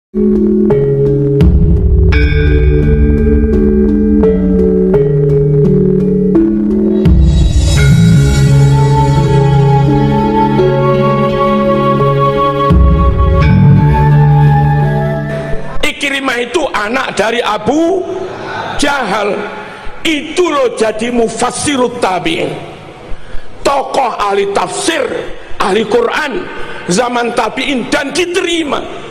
Ikrimah itu anak dari Abu Jahal, itu loh jadi mufassirut tabi'in, tokoh ahli tafsir, ahli Quran zaman tabi'in, dan diterima.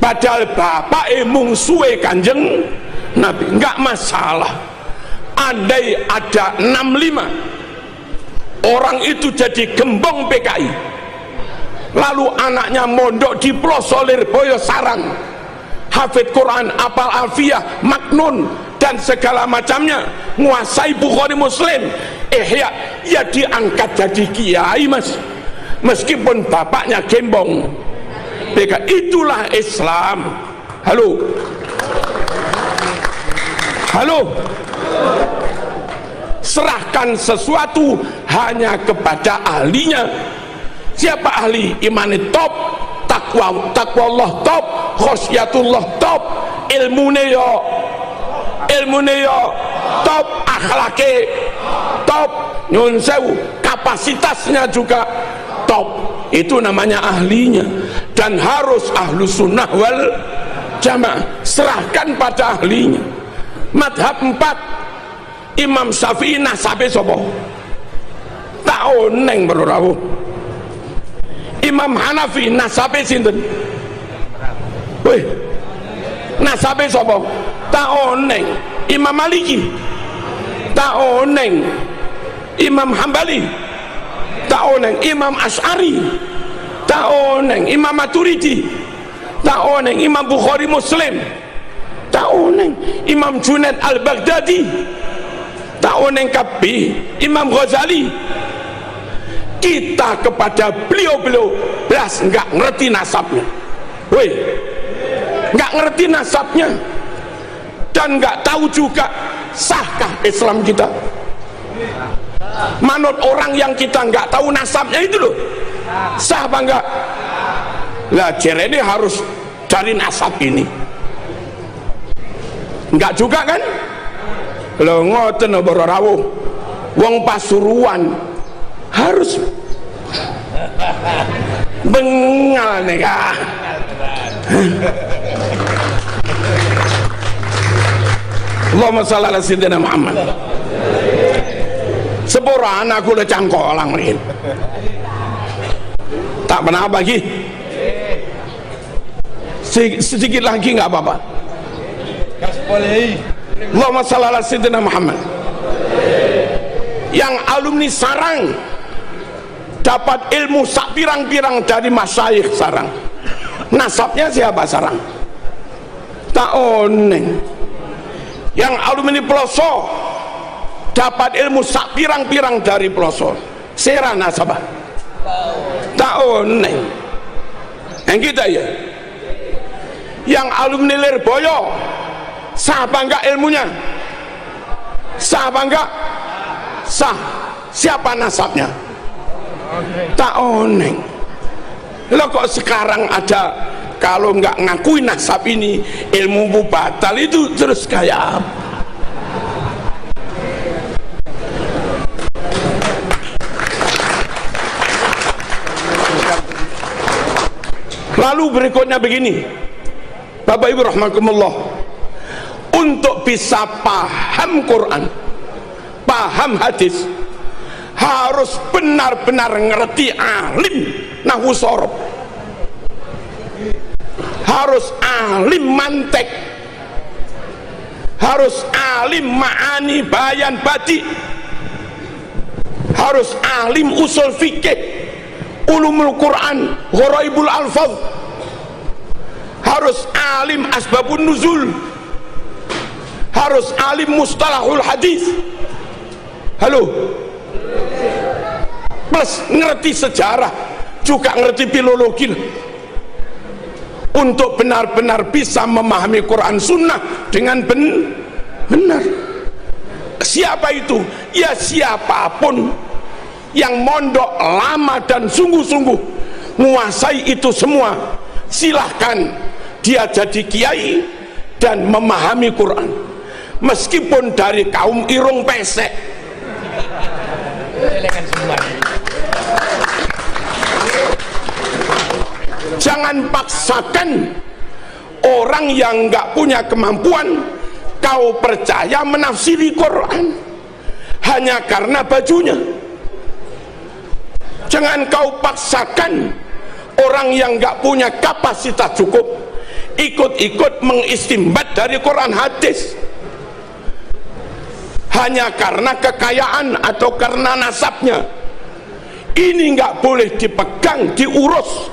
Padahal bapak mungsuhe Kanjeng Nabi, enggak masalah. Andai ada 65 orang itu jadi gembong PKI, lalu anaknya mondok di pelosok Lirboyo Sarang, hafid Quran, apal alfiyah, maknun dan segala macamnya, nguasai Bukhari Muslim, Ihya, ya diangkat jadi kiai mas, meskipun bapaknya gembong PKI. Itulah Islam. Halo, halo. Serahkan sesuatu hanya kepada ahlinya. Siapa ahli? Imani top, takwa Allah top, khosyatullah top, ilmune yo top, akhlake top, nyun sewu, kapasitasnya juga top. Itu namanya ahlinya, dan harus ahlu sunnah wal jamaah. Serahkan pada ahlinya. Madhab 4 Imam Syafi'i nasabe sapa? Tak oneng bro. Imam Hanafi nasabe sinten? Weh, nasabe sapa? Tak oneng. Imam Maliki tak oneng. Imam Hambali tak oneng. Imam Asy'ari tak oneng. Imam Maturidi tak oneng. Imam Bukhari Muslim tak oneng. Imam Junaid Al-Baghdadi tak oneng kabeh. Imam Ghazali. Kita kepada beliau-beliau belas enggak ngerti nasabnya. Woi, enggak ngerti nasabnya, dan enggak tahu juga sahkah Islam kita. Manut orang yang kita enggak tahu nasabnya itu loh, sah apa enggak? Lah jerene harus cari nasab ini. Enggak juga kan? Lho ngoten ora rawuh. Wong Pasuruan harus bengal nih kak. Allahumma shalli ala sayyidina Muhammad. Sepura anakku udah cangkolang nih. Tak pernah lagi. Sedikit lagi nggak apa-apa. Allahumma shalli ala sayyidina Muhammad. Yang alumni Sarang dapat ilmu sak pirang-pirang dari masyayikh Sarang. Nasabnya siapa Sarang? Tak oneng. Yang alumni Pelosok dapat ilmu sak pirang-pirang dari Pelosok. Sera nasabah. Tak oneng. Yang kita ya. Yang alumni Lirboyo sah apa enggak ilmunya? Sah apa enggak? Sah. Siapa nasabnya? Tak oneng. Lo kok sekarang ada, kalau nggak ngakui nasab ini ilmu batal, itu terus kayak apa? Lalu berikutnya begini, Bapak Ibu rahimakumullah, untuk bisa paham Quran, paham hadis, harus benar-benar ngerti alim nahwu sorob, harus alim mantek, harus alim ma'ani bayan badi, harus alim usul fikih, ulumul Quran, gharaibul alfaz, harus alim asbabun nuzul, harus alim mustalahul hadis. Halo, plus ngerti sejarah, juga ngerti filologi, untuk benar-benar bisa memahami Quran Sunnah dengan benar. Siapa itu? Ya siapapun yang mondok lama dan sungguh-sungguh menguasai itu semua, silahkan dia jadi kiai dan memahami Quran meskipun dari kaum irung pesek. Jangan paksakan orang yang nggak punya kemampuan kau percaya menafsiri Quran hanya karena bajunya. Jangan kau paksakan orang yang nggak punya kapasitas cukup ikut-ikut mengistimbat dari Quran hadis hanya karena kekayaan atau karena nasabnya. Ini nggak boleh dipegang, diurus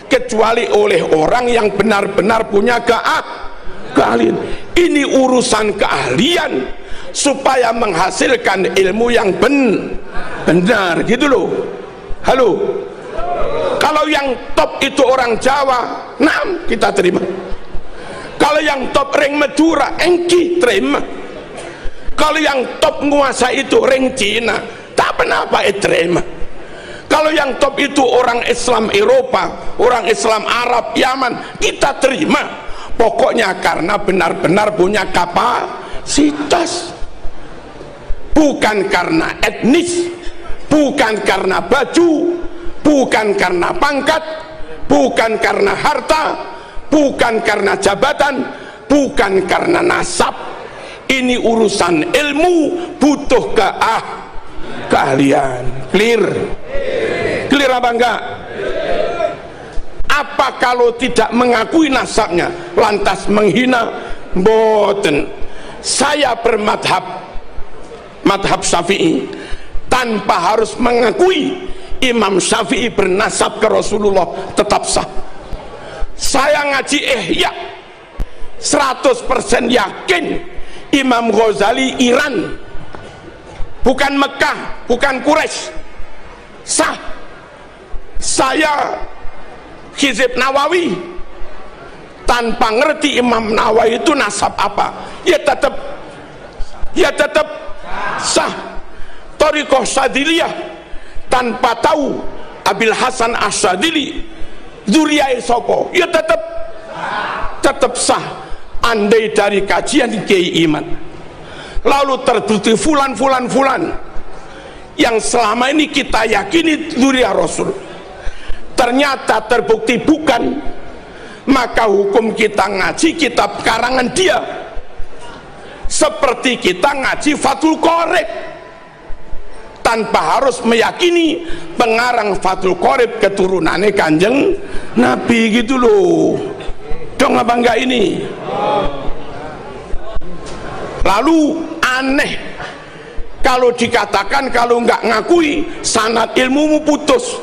kecuali oleh orang yang benar-benar punya keahlian. Ini urusan keahlian supaya menghasilkan ilmu yang benar gitu loh. Halo, kalau yang top itu orang Jawa, nah kita terima. Kalau yang top ring Madura, engki terima. Kalau yang top nguasa itu ring Cina, tak kenapa terima. Kalau yang top itu orang Islam Eropa, orang Islam Arab, Yaman, kita terima. Pokoknya karena benar-benar punya kapasitas, bukan karena etnis, bukan karena baju, bukan karena pangkat, bukan karena harta, bukan karena jabatan, bukan karena nasab. Ini urusan ilmu, butuh keahlian. Clear? Clear apa enggak? Apa kalau tidak mengakui nasabnya lantas menghina? Mboten. Saya bermadhab Syafi'i tanpa harus mengakui Imam Syafi'i bernasab ke Rasulullah tetap sah. Saya ngaji Ihya 100% yakin Imam Ghazali Iran, bukan Mekah, bukan Quraisy, sah. Saya Hizib Nawawi tanpa ngerti Imam Nawawi itu nasab apa, ya tetap sah. Thariqah Syadiliyah tanpa tahu Abil Hasan Asyadili dzuriyah sopo, ya tetap sah. Andai dari kajian Kiai Iman lalu terbukti fulan yang selama ini kita yakini dzuriyah Rasul ternyata terbukti bukan, maka hukum kita ngaji kitab karangan dia seperti kita ngaji Fathul Qorib tanpa harus meyakini pengarang Fathul Qorib keturunannya Kanjeng Nabi gitu loh. Dong apa enggak ini? Lalu aneh kalau dikatakan kalau enggak ngakui sanad ilmumu putus.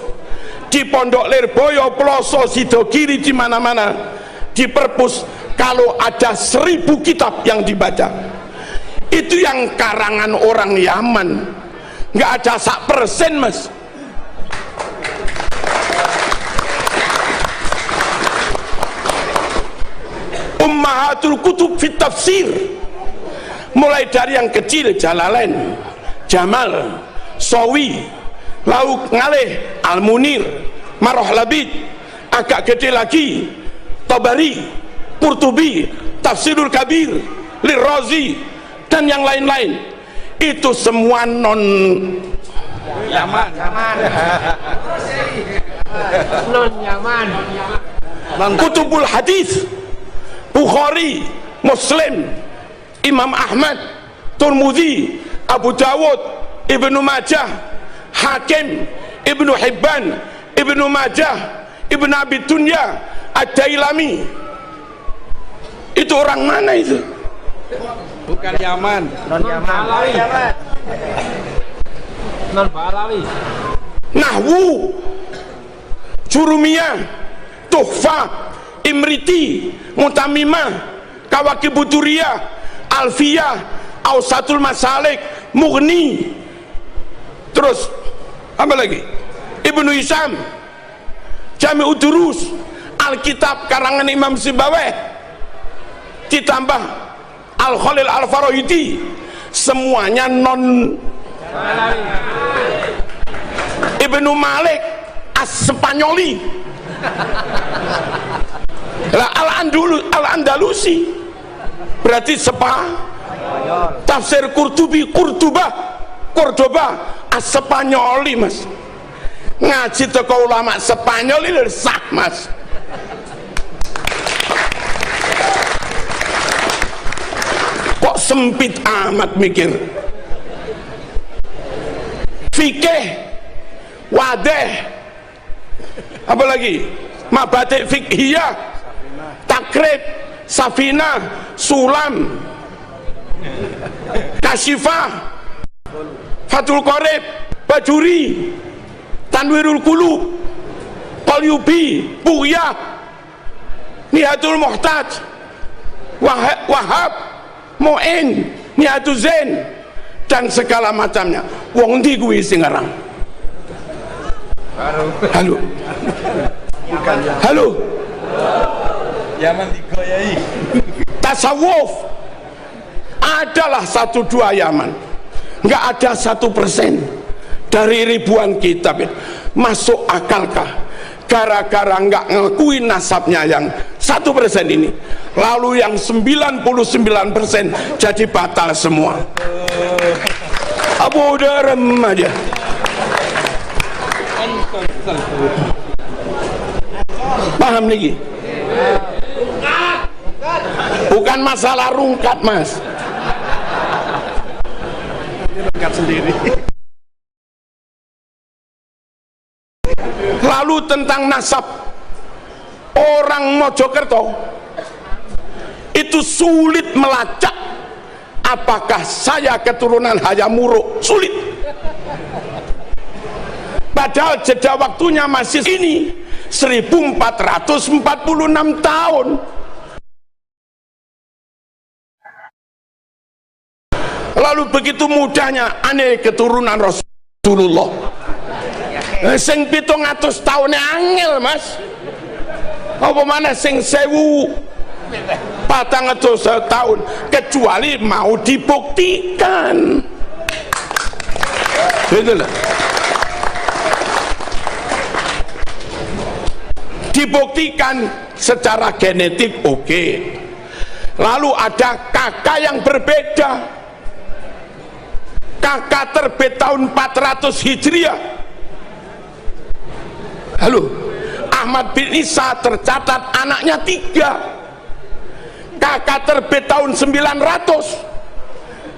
Di Pondok Lirboyo, Ploso, Sidogiri, di mana-mana di perpus kalau ada 1000 kitab yang dibaca itu yang karangan orang Yaman, nggak ada 1% mas. Ummahatul Kutub fit Tafsir, mulai dari yang kecil Jalalain, Jamal, Sawi, Lauk Ngaleh, Al-Munir, Maroh Labid, agak gede lagi Tabari, Qurtubi, Tafsirul Kabir, Lirrazi, dan yang lain-lain. Itu semua non Yaman. Non Yaman. Kutubul Hadis, Bukhari, Muslim, Imam Ahmad, Turmudi, Abu Dawud, Ibnu Majah, Hakim, Ibnu Hibban, Ibnu Majah, Ibnu Abi Dunya, Ad-Dailami. Itu orang mana itu? Bukan Yaman, non Yaman. Non Balawi. Nahwu, Jurumiyah, Tuhfah, Imriti, Mutamimah, Kawakibuduriyah, Alfiyah, Ausatul Masalik, Mughni. Terus apa lagi? Ibnu Hisam, Jami'ud Durus, Alkitab karangan Imam Sibawayh, ditambah Al-Khalil Al-Farahidi, semuanya non Ibnu Malik As-Spanyoli, Lah Al-Andalusi berarti tafsir Cordoba Spanyoli mas, ngaji teko ulama Spanyol ini sah mas. Kok sempit amat mikir. Fikih wadeh, apalagi mabatik fikhiyah, takrib, safina, sulam, kasyifah, fatul qorib, bajuri, tanwirul qulub, qalyubi, bughiyah, nihatul muhtaj, wahab, mu'in, nihatul zain, dan segala macamnya. Wong ndi kuwi sing ngarang? Halo. Halo. Yaman digoyai. Tasawuf adalah 1-2 Yaman, nggak ada 1% dari ribuan kitab. Masuk akalkah gara-gara nggak ngakuin nasabnya yang 1% ini, lalu yang 99% jadi batal semua? Abu Dharam aja. Paham lagi? Bukan masalah rungkat mas, rungkat sendiri. Lalu tentang nasab orang Mojokerto itu sulit melacak apakah saya keturunan Hayam Wuruk, sulit. Padahal jeda waktunya masih ini 1446 tahun. Lalu begitu mudahnya aneh keturunan Rasulullah. Sing 700 tahun angel mas. Apa mana sing 1400 tahun, kecuali mau dibuktikan. Itulah. Dibuktikan secara genetik oke. Lalu ada kakak yang berbeda. Kakak terbit tahun 400 Hijriah. Halo, Ahmad bin Isa tercatat anaknya 3. Kakak terbit tahun 900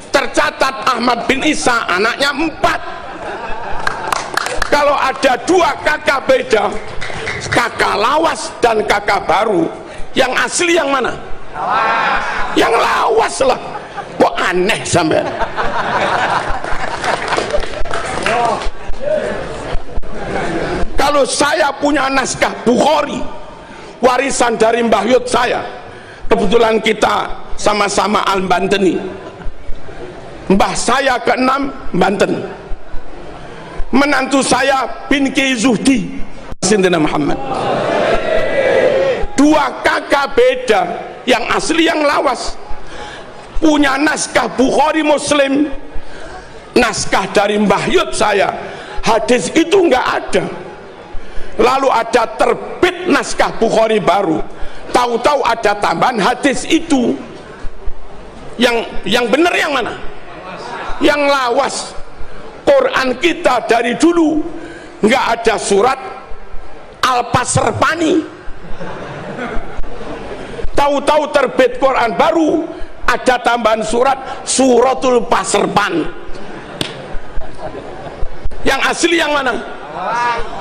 tercatat Ahmad bin Isa anaknya 4. Kalau ada 2 kakak beda, kakak lawas dan kakak baru, yang asli yang mana? Lawas. Yang lawas lah. Kok aneh sampai? Kalau saya punya naskah Bukhari warisan dari Mbah Yud saya, kebetulan kita sama-sama Al-Banteni, mbah saya ke-6 Banten, menantu saya bin Ki Zuhdi Sintina Muhammad. 2 kakak beda, yang asli yang lawas, punya naskah Bukhari Muslim, naskah dari Mbah Yud saya, hadis itu nggak ada. Lalu ada terbit naskah Bukhari baru, tahu-tahu ada tambahan hadis itu. Yang benar yang mana? Yang lawas. Quran kita dari dulu nggak ada surat Al-Pasrpani. Tahu-tahu terbit Quran baru, ada tambahan surat Suratul Pasrpan. Yang asli yang mana?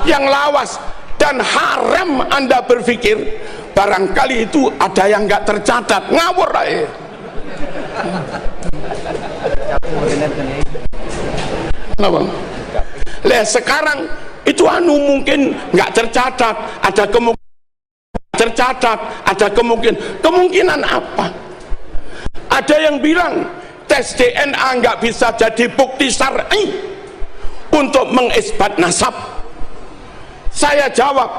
Yang lawas. Dan haram Anda berpikir barangkali itu ada yang nggak tercatat, ngawur aja. Kenapa? Lah sekarang itu mungkin nggak tercatat, ada kemungkinan tercatat, ada kemungkinan apa? Ada yang bilang tes DNA nggak bisa jadi bukti syar'i untuk mengisbat nasab. Saya jawab,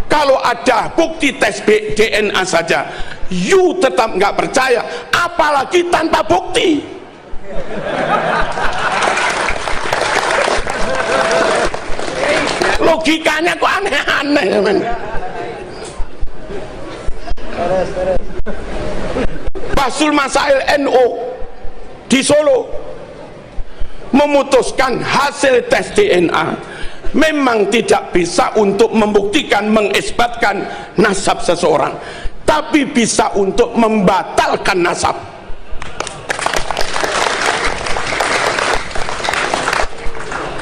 kalau ada bukti tes DNA saja you tetap nggak percaya, apalagi tanpa bukti. Logikanya kok aneh-aneh. Basul Masail NU di Solo memutuskan hasil tes DNA memang tidak bisa untuk membuktikan, mengisbatkan nasab seseorang, tapi bisa untuk membatalkan nasab.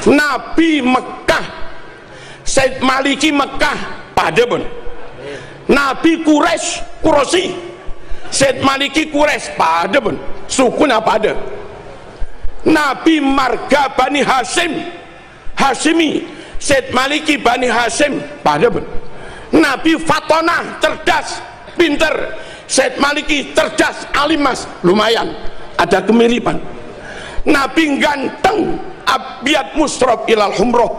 Nabi Mekah, Said Maliki Mekah pada pun, Nabi Quraisy Said Maliki Quraisy pada pun, sukunya pada. Nabi marga Bani Hashimi Said Maliki Bani Hashim pada pun. Nabi Fatonah cerdas, pinter, Said Maliki cerdas, alimas, lumayan, ada kemiripan. Nabi ganteng, abyad musrab ilal humroh,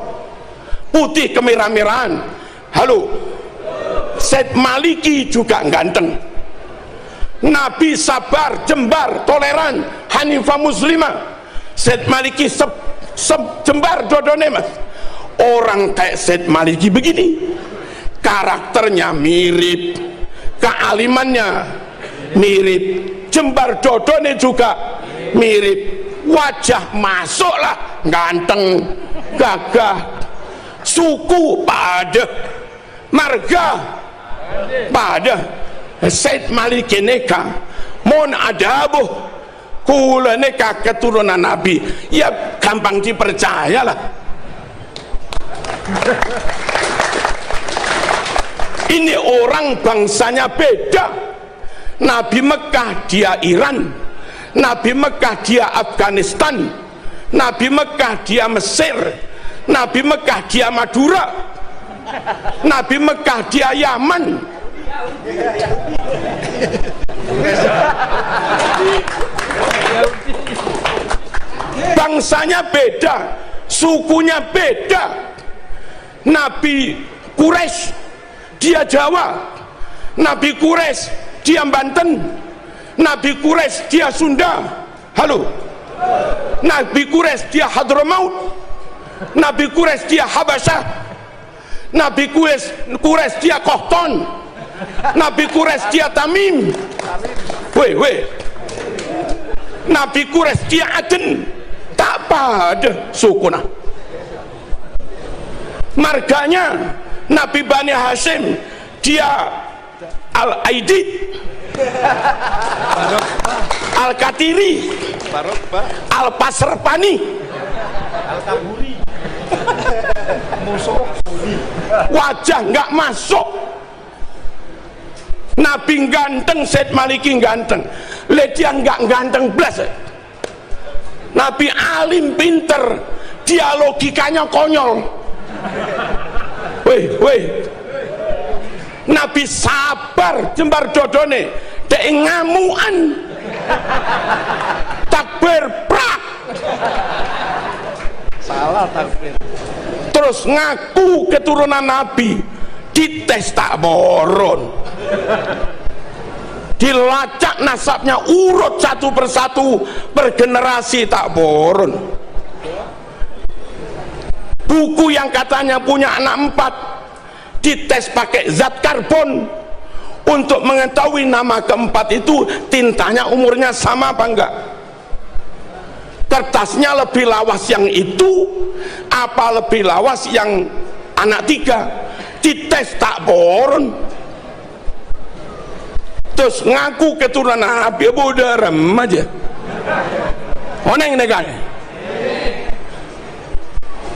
putih kemerah-merahan. Halo, Said Maliki juga ganteng. Nabi sabar, jembar, toleran, hanifah muslimah. Said Maliki jembar dodone mas. Orang kayak Said Maliki begini, karakternya mirip, kealimannya mirip, jembar dodone juga mirip, wajah masuklah, ganteng, gagah, suku pada, marga pada. Said Maliki neka mon adabuh kula neka keturunan Nabi, ya gampang dipercayalah. Ini orang bangsanya beda. Nabi Mekah dia Iran, Nabi Mekah dia Afghanistan, Nabi Mekah dia Mesir, Nabi Mekah dia Madura, Nabi Mekah dia Yaman. Bangsanya beda, sukunya beda. Nabi Quraisy dia Jawa, Nabi Quraisy dia Banten, Nabi Quraisy dia Sunda. Halo, Nabi Quraisy dia Hadramaut, Nabi Quraisy dia Habasyah, Nabi Quraisy dia Qahtan, Nabi Quraisy dia Tamim. Nabi Quraisy dia Aden. Tak pada sukuna. Marganya Nabi Bani Hashim dia Al-Aidid, Al-Katiri, Al-Pasrpani, Al-Kaburi. Wajah nggak masuk. Nabi ganteng, Said Maliki ganteng, dia nggak ganteng belas. Nabi alim, pinter, dia logikanya konyol. Nabi sabar, jembar dodone, dek ngamuan, takbir prak, salah takbir. Terus ngaku keturunan Nabi, dites tak boron, dilacak nasabnya urut satu persatu per generasi tak boron. Buku yang katanya punya anak 4 dites pakai zat karbon untuk mengetahui nama keempat itu tintanya umurnya sama apa enggak, kertasnya lebih lawas yang itu apa lebih lawas yang anak 3, dites tak boron. Terus ngaku keturunan Nabi, udah rem aja oneng negara.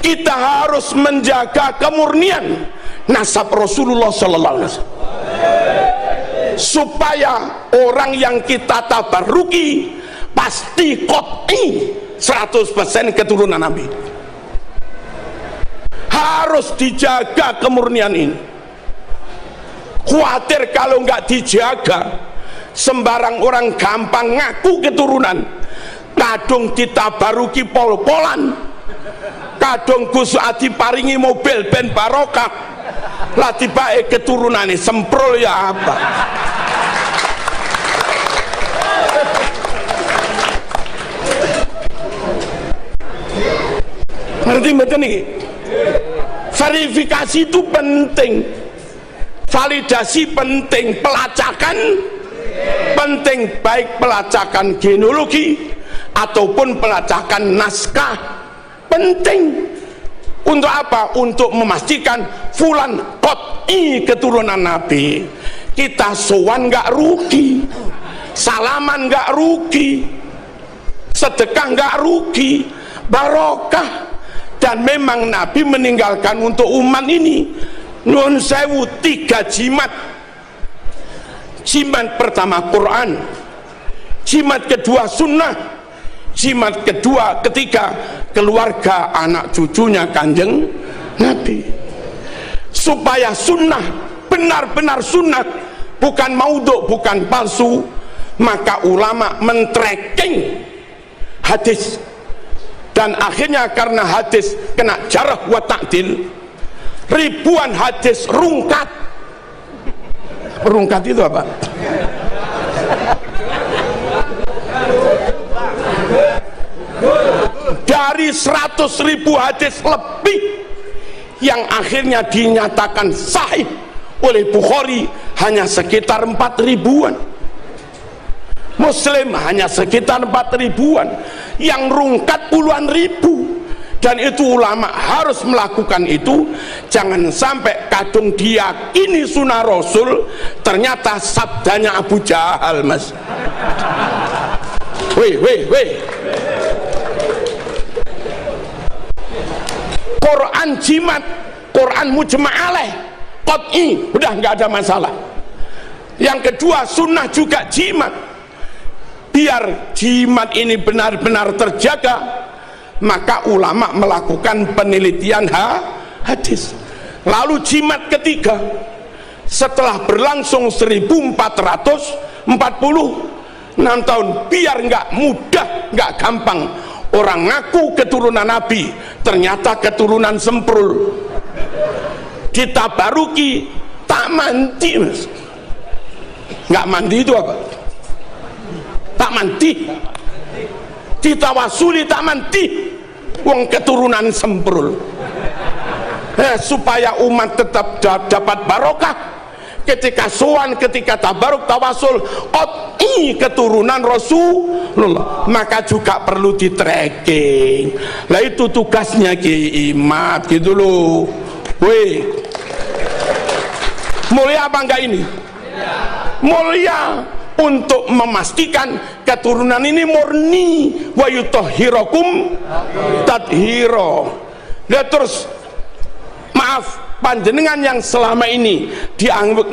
Kita harus menjaga kemurnian nasab Rasulullah sallallahu alaihi wasallam supaya orang yang kita tabarruki pasti qot'i 100% keturunan Nabi. Harus dijaga kemurnian ini. Khawatir kalau nggak dijaga, sembarang orang gampang ngaku keturunan, kadung ditabaruki pol-polan, kadung Gus Adi paringi mobil ben barokah, lah tibae keturunane semprol ya apa. Ngerti betul nih? Verifikasi itu penting. validasi penting, pelacakan penting, baik pelacakan genealogi ataupun pelacakan naskah penting. Untuk apa? Untuk memastikan fulan qot'i keturunan Nabi. Kita sowan nggak rugi, salaman nggak rugi, sedekah nggak rugi, barokah. Dan memang Nabi meninggalkan untuk umat ini nun sewu 3 jimat. Jimat pertama Quran, jimat kedua sunnah, jimat ketiga keluarga anak cucunya Kanjeng Nabi. Supaya sunnah benar-benar sunnah, bukan maudhu, bukan palsu, maka ulama men-tracking hadis. Dan akhirnya karena hadis kena jarah wa ta'dil, ribuan hadis rungkat. Rungkat itu apa? Dari 100.000 hadis lebih yang akhirnya dinyatakan sahih oleh Bukhari hanya sekitar 4.000-an, Muslim hanya sekitar 4.000-an, yang rungkat puluhan ribu. Dan itu ulama harus melakukan itu. Jangan sampai kadung diyakini sunnah Rasul ternyata sabdanya Abu Jahal, mas. Weh Quran jimat, Quran mujma' alaih, qot'i, udah nggak ada masalah. Yang kedua sunnah juga jimat. Biar jimat ini benar-benar terjaga, maka ulama melakukan penelitian hadis. Lalu jimat ketiga, setelah berlangsung 1446 tahun, biar nggak mudah, nggak gampang orang ngaku keturunan Nabi ternyata keturunan semprul, ditabaruki tak mandi, mas. Nggak mandi itu apa? Tak mandi, ditawasuli tak mandi, wong keturunan semprul. Supaya umat tetap dapat barokah ketika sowan, ketika tabaruk, tawasul, qot'i keturunan Rasulullah, maka juga perlu di tracking. Lah itu tugasnya Kiai Imad gitu loh. Weh, mulia apa enggak ini? Mulia. Untuk memastikan keturunan ini murni, wa yutahhirakum tathira. Nah, terus maaf, panjenengan yang selama ini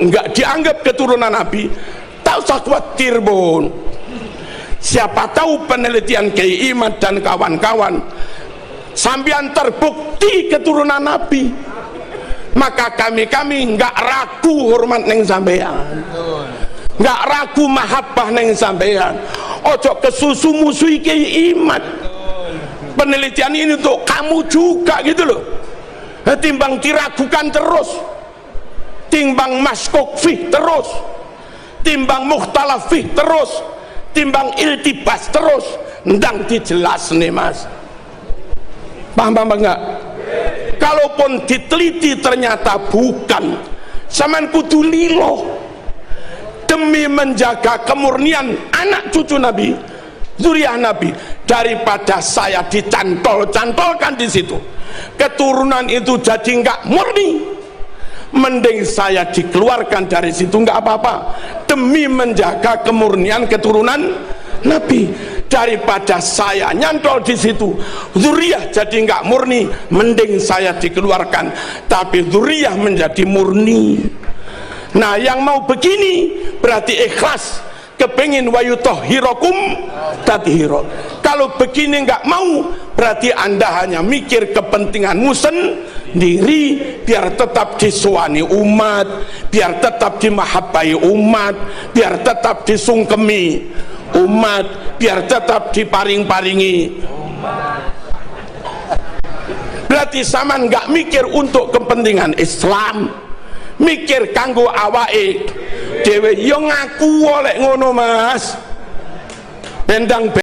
enggak dianggap keturunan Nabi, tak usah khawatir, Bun. Siapa tahu penelitian Kiai Imad dan kawan-kawan sampean terbukti keturunan Nabi, maka kami enggak ragu hormat neng sampean, nggak ragu mahabbah neng sampean. Ojo kesusu musuhi Kiai Imad. Penelitian ini untuk kamu juga gitu loh. Timbang diragukan terus, timbang maskok fih terus, timbang mukhtalaf fih terus, timbang iltibas terus, ndang dijelas nih, mas. Paham enggak? Kalaupun diteliti ternyata bukan, saman kudu lilo demi menjaga kemurnian anak cucu Nabi, zuriyah Nabi, daripada saya dicantol-cantolkan di situ, keturunan itu jadi nggak murni, mending saya dikeluarkan dari situ nggak apa-apa demi menjaga kemurnian keturunan Nabi, daripada saya nyantol di situ, zuriyah jadi nggak murni, mending saya dikeluarkan tapi zuriyah menjadi murni. Nah, yang mau begini berarti ikhlas, kepengin wa yutahhirakum tathira. Kalau begini nggak mau, berarti Anda hanya mikir kepentinganmu sendiri, biar tetap disuani umat, biar tetap dimahabbai umat, biar tetap disungkemi umat, biar tetap diparing-paringi. Berarti saman nggak mikir untuk kepentingan Islam, mikir kanggo awake dhewe. Yo ngaku oleh ngono, mas. Bendang